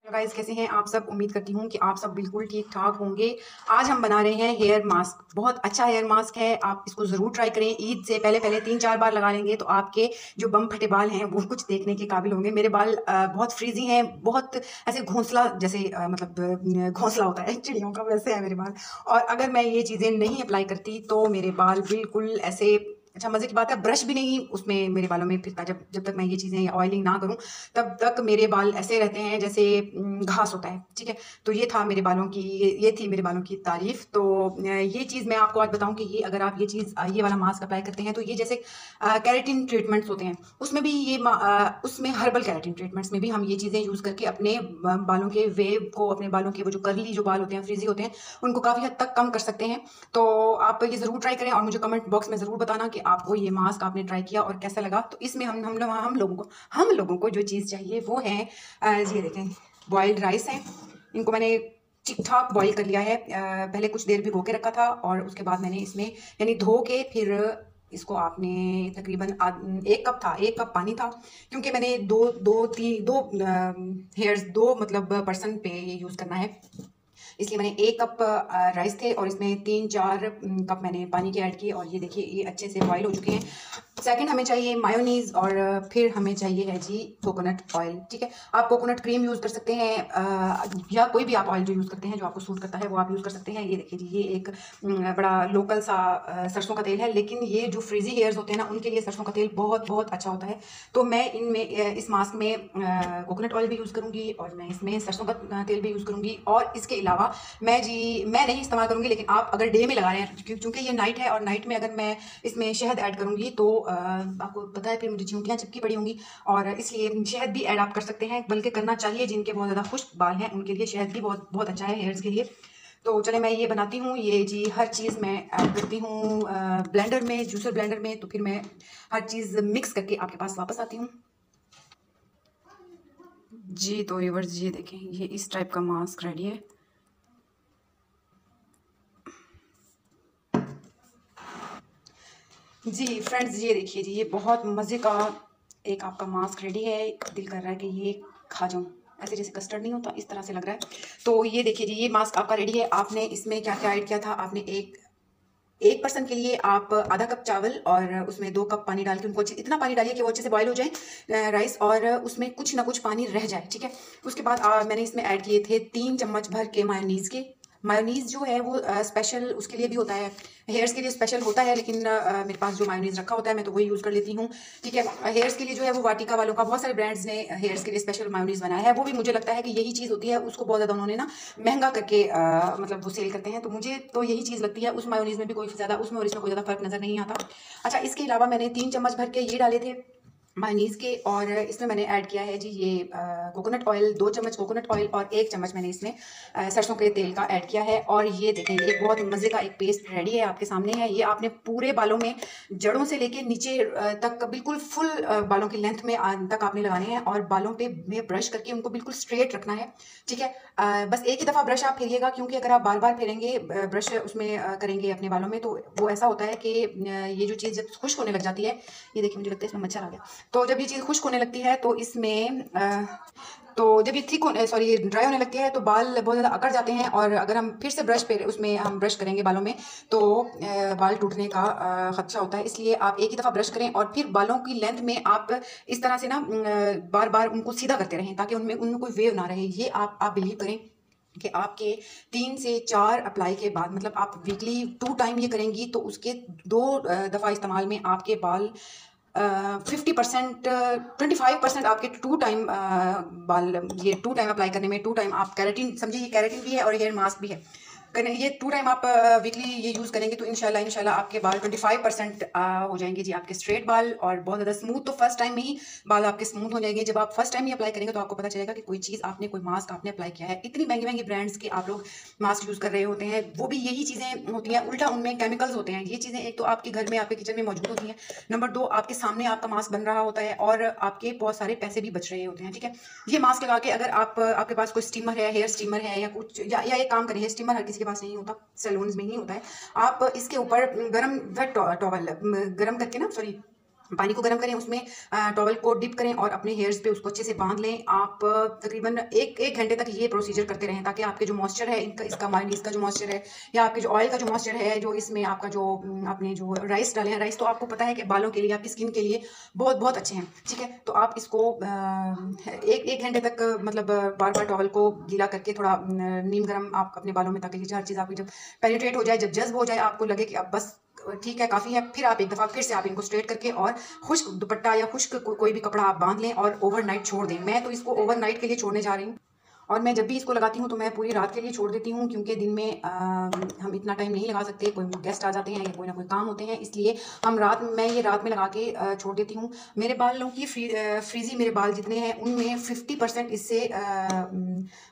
Guys, कैसे हैं आप सब। उम्मीद करती हूँ कि आप सब बिल्कुल ठीक ठाक होंगे। आज हम बना रहे हैं हेयर मास्क। बहुत अच्छा हेयर मास्क है, आप इसको ज़रूर ट्राई करें। ईद से पहले पहले 3-4 बार लगा लेंगे तो आपके जो बम फटे बाल हैं वो कुछ देखने के काबिल होंगे। मेरे बाल बहुत फ्रीजी हैं, बहुत ऐसे घोंसला जैसे घोंसला होता है चिड़ियों का, वैसे है मेरे बाल। और अगर मैं ये चीज़ें नहीं अप्लाई करती तो मेरे बाल बिल्कुल ऐसे, अच्छा मजे की बात है, ब्रश भी नहीं उसमें मेरे बालों में फिरता। जब जब तक मैं ये चीज़ें ऑयलिंग ना करूं तब तक मेरे बाल ऐसे रहते हैं जैसे घास होता है। ठीक है, तो ये था मेरे बालों की, ये थी मेरे बालों की तारीफ। तो ये चीज़ मैं आपको आज बताऊं कि ये अगर आप ये वाला मास्क अप्लाई करते हैं तो ये जैसे कैरेटिन ट्रीटमेंट्स होते हैं उसमें भी उसमें हर्बल कैरेटिन ट्रीटमेंट्स में भी हम ये चीज़ें यूज़ करके अपने बालों के वेव को, अपने बालों के वो जो कर्ली जो बाल होते हैं, फ्रीजी होते हैं, उनको काफ़ी हद तक कम कर सकते हैं। तो आप ये ज़रूर ट्राई करें और मुझे कमेंट बॉक्स में ज़रूर बताना कि आपको ये मास्क आपने ट्राई किया और कैसा लगा। तो इसमें हम लोगों को जो चीज़ चाहिए वो है, ये देखें, बॉइल्ड राइस है। इनको मैंने ठीक ठाक बॉईल कर लिया है। पहले कुछ देर भिगो के रखा था और उसके बाद मैंने इसमें यानी धो के फिर इसको आपने तकरीबन 1 कप पानी था, क्योंकि मैंने दो हेयर्स, दो मतलब पर्सन पे ये यूज़ करना है, इसलिए मैंने 1 कप राइस थे और इसमें 3-4 कप मैंने पानी के ऐड किए। और ये देखिए ये अच्छे से बॉईल हो चुके हैं। सेकंड हमें चाहिए मायोनीज और फिर हमें चाहिए है जी कोकोनट ऑयल। ठीक है, आप कोकोनट क्रीम यूज़ कर सकते हैं, या कोई भी आप ऑयल जो यूज़ करते हैं जो आपको सूट करता है वो आप यूज़ कर सकते हैं। ये देखिए जी, ये एक बड़ा लोकल सा सरसों का तेल है, लेकिन ये जो फ्रीजी हेयर्स होते हैं ना उनके लिए सरसों का तेल बहुत बहुत अच्छा होता है। तो मैं इस मास्क में कोकोनट ऑयल भी यूज़ करूँगी और मैं इसमें सरसों का तेल भी यूज़ करूँगी। और इसके अलावा मैं नहीं इस्तेमाल करूँगी, लेकिन आप अगर डे में लगा रहे हैं, क्योंकि ये नाइट है और नाइट में अगर मैं इसमें शहद ऐड करूँगी तो आपको पता है फिर मुझे चींटियाँ चिपकी पड़ी होंगी, और इसलिए शहद भी ऐड आप कर सकते हैं, बल्कि करना चाहिए। जिनके बहुत ज़्यादा खुश्क बाल हैं उनके लिए शहद भी बहुत बहुत अच्छा है हेयर्स के लिए। तो चले मैं ये बनाती हूँ। ये जी हर चीज़ मैं ऐड करती हूँ ब्लेंडर में, जूसर ब्लेंडर में। तो फिर मैं हर चीज़ मिक्स करके आपके पास वापस आती हूँ जी। तो व्यूअर्स ये देखें, ये इस टाइप का मास्क रेडी है। जी फ्रेंड्स, ये देखिए जी, ये बहुत मज़े का एक आपका मास्क रेडी है। दिल कर रहा है कि ये खा जाऊं, ऐसे जैसे कस्टर्ड नहीं होता इस तरह से लग रहा है। तो ये देखिए जी, ये मास्क आपका रेडी है। आपने इसमें क्या क्या ऐड किया था, आपने एक पर्सन के लिए आप आधा कप चावल और उसमें 2 कप पानी डाल के उनको इतना पानी डालिए कि वो अच्छे से बॉईल हो जाए राइस, और उसमें कुछ ना कुछ पानी रह जाए। ठीक है, उसके बाद मैंने इसमें ऐड किए थे 3 चम्मच भर के मायोनीज़ के। मायोनीज़ जो है वो स्पेशल उसके लिए भी होता है, हेयर्स के लिए स्पेशल होता है, लेकिन मेरे पास जो मायोनीज़ रखा होता है मैं तो वही यूज़ कर लेती हूँ। ठीक है, हेयर्स के लिए जो है वो वाटिका वालों का, बहुत सारे ब्रांड्स ने हेयर्स के लिए स्पेशल मायोनीज़ बनाया है। वो भी मुझे लगता है कि यही चीज़ होती है, उसको बहुत ज़्यादा उन्होंने ना महंगा करके मतलब वो सेल करते हैं। तो मुझे तो यही चीज़ लगती है। उस मायोनीज़ में भी कोई ज़्यादा, उसमें और इसमें कोई ज़्यादा फ़र्क नज़र नहीं आता। अच्छा, इसके अलावा मैंने 3 चम्मच भर के ये डाले थे मायोनीज़ के, और इसमें मैंने ऐड किया है जी ये कोकोनट ऑयल, 2 चम्मच कोकोनट ऑयल और 1 चम्मच मैंने इसमें सरसों के तेल का ऐड किया है। और ये देखें, ये बहुत मज़े का एक पेस्ट रेडी है, आपके सामने है। ये आपने पूरे बालों में जड़ों से लेके नीचे तक बिल्कुल फुल बालों की लेंथ में तक आपने लगाने हैं, और बालों पे में ब्रश करके उनको बिल्कुल स्ट्रेट रखना है। ठीक है, बस एक ही दफ़ा ब्रश आप फेरिएगा, क्योंकि अगर आप बार बार फेरेंगे ब्रश उसमें करेंगे अपने बालों में, तो वो ऐसा होता है कि ये जो चीज़ जब खुश्क होने लग जाती है, ये देखिए मुझे लगता है इसमें मच्छर आ गया। तो जब ये चीज़ खुश्क होने लगती है तो इसमें तो जब ये ड्राई होने लगती है तो बाल बहुत ज़्यादा अकड़ जाते हैं, और अगर हम फिर से ब्रश पे उसमें हम ब्रश करेंगे बालों में तो बाल टूटने का खदशा होता है। इसलिए आप एक ही दफ़ा ब्रश करें और फिर बालों की लेंथ में आप इस तरह से ना बार बार उनको सीधा करते रहें, ताकि उनमें कोई वेव ना रहे। ये आप बिलीव करें कि आपके 3 से 4 अप्लाई के बाद, मतलब आप वीकली 2 टाइम ये करेंगी, तो उसके 2 दफ़ा इस्तेमाल में आपके बाल 50%, 25% आपके 2 टाइम बाल, ये 2 टाइम अप्लाई करने में, 2 टाइम आप कैरेटिन समझिए, ये कैरेटिन भी है और हेयर मास्क भी है। करने ये 2 टाइम आप वीकली ये यूज़ करेंगे तो इंशाल्लाह आपके बाल 25% हो जाएंगे जी, आपके स्ट्रेट बाल, और बहुत ज़्यादा स्मूथ। तो फर्स्ट टाइम में ही बाल आपके स्मूथ हो जाएंगे। जब आप फर्स्ट टाइम ही अप्लाई करेंगे तो आपको पता चलेगा कि कोई चीज़ आपने, कोई मास्क आपने अप्लाई किया है। इतनी महंगी महंगी ब्रांड्स के आप लोग मास्क यूज़ कर रहे होते हैं, वो भी यही चीज़ें होती हैं, उल्टा उनमें केमिकल्स होते हैं। ये चीज़ें एक तो आपके घर में, आपके किचन में मौजूद होती हैं, नंबर 2 आपके सामने आपका मास्क बन रहा होता है, और आपके बहुत सारे पैसे भी बच रहे होते हैं। ठीक है, ये मास्क लगा के अगर आपके पास कोई स्टीमर है, हेयर स्टीमर है या कुछ, या एक काम करिए, स्टीमर हर किसी के पास नहीं होता, सैलून्स में ही होता है। आप इसके ऊपर गरम वेट टॉवल गरम करके ना, सॉरी पानी को गर्म करें, उसमें टॉवल को डिप करें और अपने हेयर्स पे उसको अच्छे से बांध लें। आप तकरीबन एक घंटे तक ये प्रोसीजर करते रहें ताकि आपके जो मॉइस्चर है इसका मायोनीज का जो मॉइस्चर है या आपके जो ऑयल का जो मॉइस्चर है, जो इसमें आपका जो आपने जो राइस डाले हैं, राइस तो आपको पता है कि बालों के लिए, आपकी स्किन के लिए बहुत बहुत अच्छे हैं, ठीक है। तो आप इसको एक घंटे तक मतलब बार बार टॉवल को गीला करके थोड़ा नीम गर्म आप अपने बालों में, ताकि ये हर चीज़ आपकी जब पेनिट्रेट हो जाए, जब जज्ब हो जाए, आपको लगे कि अब बस ठीक है, काफ़ी है, फिर आप एक दफ़ा फिर से आप इनको स्ट्रेट करके और खुश्क दुपट्टा या खुश्क कोई भी कपड़ा आप बांध लें और ओवरनाइट छोड़ दें। मैं तो इसको ओवरनाइट के लिए छोड़ने जा रही हूँ, और मैं जब भी इसको लगाती हूँ तो मैं पूरी रात के लिए छोड़ देती हूँ, क्योंकि दिन में हम इतना टाइम नहीं लगा सकते, कोई गेस्ट आ जाते हैं या कोई ना कोई काम होते हैं, इसलिए मैं ये रात में लगा के छोड़ देती हूँ। मेरे बालों की फ्रीजी मेरे बाल जितने हैं उनमें 50% इससे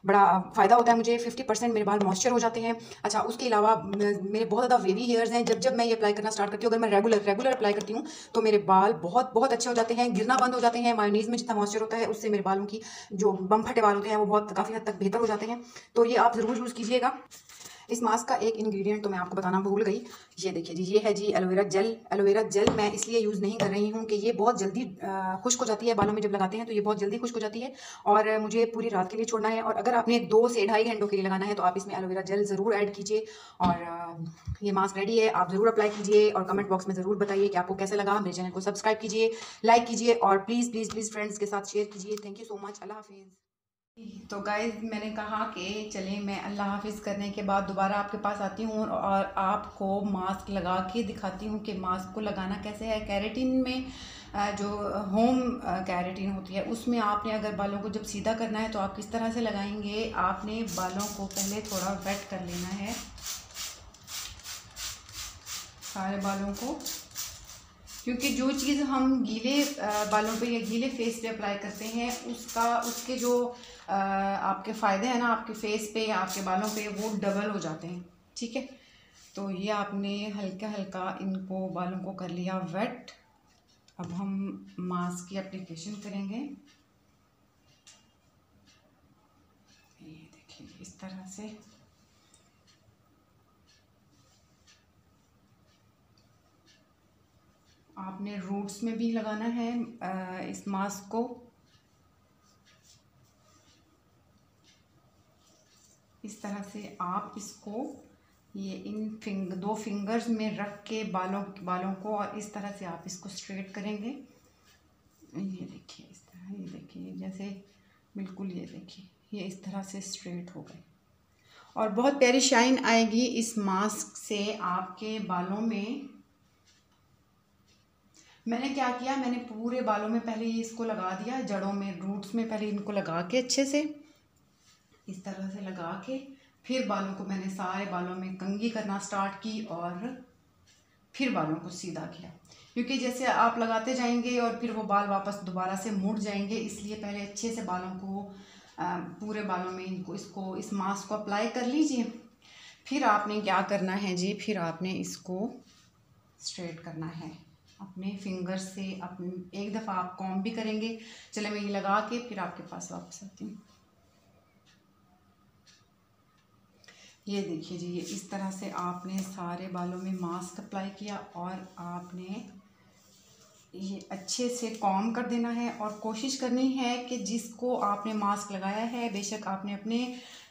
बड़ा फ़ायदा होता है मुझे। 50% मेरे बाल मॉइस्चर हो जाते हैं। अच्छा, उसके अलावा मेरे बहुत ज़्यादा वेवी हेयर्स हैं। जब मैं ये अप्लाई करना स्टार्ट करती हूँ, अगर मैं रेगुलर अप्लाई करती हूँ तो मेरे बाल बहुत बहुत अच्छे हो जाते हैं, गिरना बंद हो जाते हैं। मायोनीज़ में जितना मॉइस्चर होता है उससे मेरे बालों की जो बम फटे बाल होते हैं वो बहुत काफ़ी हद तक बेहतर हो जाते हैं। तो ये आप ज़रूर यूज़ कीजिएगा। इस मास्क का एक इंग्रेडिएंट तो मैं आपको बताना भूल गई, ये देखिए जी, ये है जी एलोवेरा जेल। एलोवेरा जेल मैं इसलिए यूज़ नहीं कर रही हूँ कि ये बहुत जल्दी खुश्क हो जाती है बालों में, जब लगाते हैं तो ये बहुत जल्दी खुश्क हो जाती है और मुझे पूरी रात के लिए छोड़ना है। और अगर आपने 2 से ढाई घंटों के लिए लगाना है तो आप इसमें एलोवेरा जेल ज़रूर ऐड कीजिए। और ये मास्क रेडी है, आप ज़रूर अप्लाई कीजिए और कमेंट बॉक्स में ज़रूर बताइए कि आपको कैसा लगा। मेरे चैनल को सब्सक्राइब कीजिए, लाइक कीजिए और प्लीज़ प्लीज़ प्लीज़ फ्रेंड्स के साथ शेयर कीजिए। Thank you so much. अल्लाह हाफिज़। तो गाइज़, मैंने कहा कि चलें, मैं अल्लाह हाफिज़ करने के बाद दोबारा आपके पास आती हूँ और आपको मास्क लगा के दिखाती हूँ कि मास्क को लगाना कैसे है। कैरेटिन में जो होम कैरेटिन होती है उसमें आपने अगर बालों को जब सीधा करना है तो आप किस तरह से लगाएंगे। आपने बालों को पहले थोड़ा वेट कर लेना है, सारे बालों को, क्योंकि जो चीज़ हम गीले बालों पे या गीले फेस पे अप्लाई करते हैं उसके जो आपके फ़ायदे हैं ना आपके फेस पे या आपके बालों पे, वो डबल हो जाते हैं, ठीक है। तो ये आपने हल्का हल्का इनको बालों को कर लिया वेट। अब हम मास्क की एप्लीकेशन करेंगे। ये देखिए इस तरह से आपने रूट्स में भी लगाना है इस मास्क को। इस तरह से आप इसको ये दो फिंगर्स में रख के बालों को, और इस तरह से आप इसको स्ट्रेट करेंगे। ये देखिए इस तरह, ये देखिए जैसे बिल्कुल, ये देखिए ये इस तरह से स्ट्रेट हो गए और बहुत प्यारी शाइन आएगी इस मास्क से आपके बालों में। मैंने क्या किया, मैंने पूरे बालों में पहले ये इसको लगा दिया, जड़ों में, रूट्स में पहले इनको लगा के अच्छे से इस तरह से लगा के, फिर बालों को मैंने सारे बालों में कंघी करना स्टार्ट की और फिर बालों को सीधा किया, क्योंकि जैसे आप लगाते जाएंगे और फिर वो बाल वापस दोबारा से मुड़ जाएंगे, इसलिए पहले अच्छे से बालों को पूरे बालों में इस मास्क को अप्लाई कर लीजिए। फिर आपने क्या करना है जी, फिर आपने इसको स्ट्रेट करना है अपने फिंगर से। अपने एक दफ़ा आप कॉम्ब भी करेंगे। चले मैं ये लगा के फिर आपके पास वापस आती हूँ। ये देखिए जी, ये इस तरह से आपने सारे बालों में मास्क अप्लाई किया और आपने ये अच्छे से कॉम्ब कर देना है और कोशिश करनी है कि जिसको आपने मास्क लगाया है, बेशक आपने अपने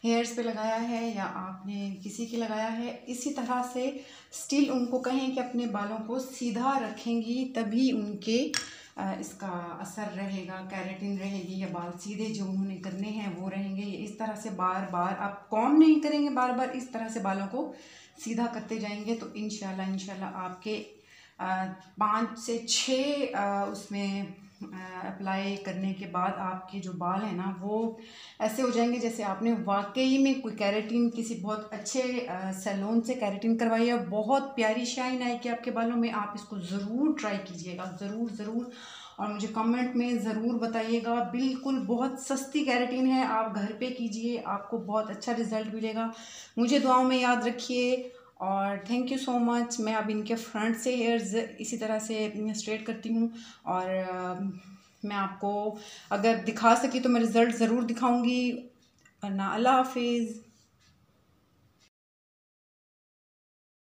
हेयर्स पे लगाया है या आपने किसी के लगाया है, इसी तरह से स्टिल उनको कहें कि अपने बालों को सीधा रखेंगी, तभी उनके इसका असर रहेगा, कैरेटिन रहेगी या बाल सीधे जो उन्होंने करने हैं वो रहेंगे। ये इस तरह से बार बार आप कॉम्ब नहीं करेंगे, बार बार इस तरह से बालों को सीधा करते जाएंगे तो इंशाल्लाह आपके 5 से 6 उसमें अप्लाई करने के बाद आपके जो बाल हैं ना वो ऐसे हो जाएंगे जैसे आपने वाकई में कोई कैरेटिन किसी बहुत अच्छे सैलून से कैरेटिन करवाई है। बहुत प्यारी शाइन आएगी आपके बालों में। आप इसको ज़रूर ट्राई कीजिएगा, ज़रूर ज़रूर, और मुझे कमेंट में ज़रूर बताइएगा। बिल्कुल बहुत सस्ती कैरेटिन है, आप घर पे कीजिए, आपको बहुत अच्छा रिज़ल्ट मिलेगा। मुझे दुआओं में याद रखिए और थैंक यू सो मच। मैं अब इनके फ्रंट से हेयर्स इसी तरह से स्ट्रेट करती हूँ और मैं आपको अगर दिखा सकी तो मैं रिज़ल्ट ज़रूर दिखाऊंगी। वरना अल्लाह हाफिज़।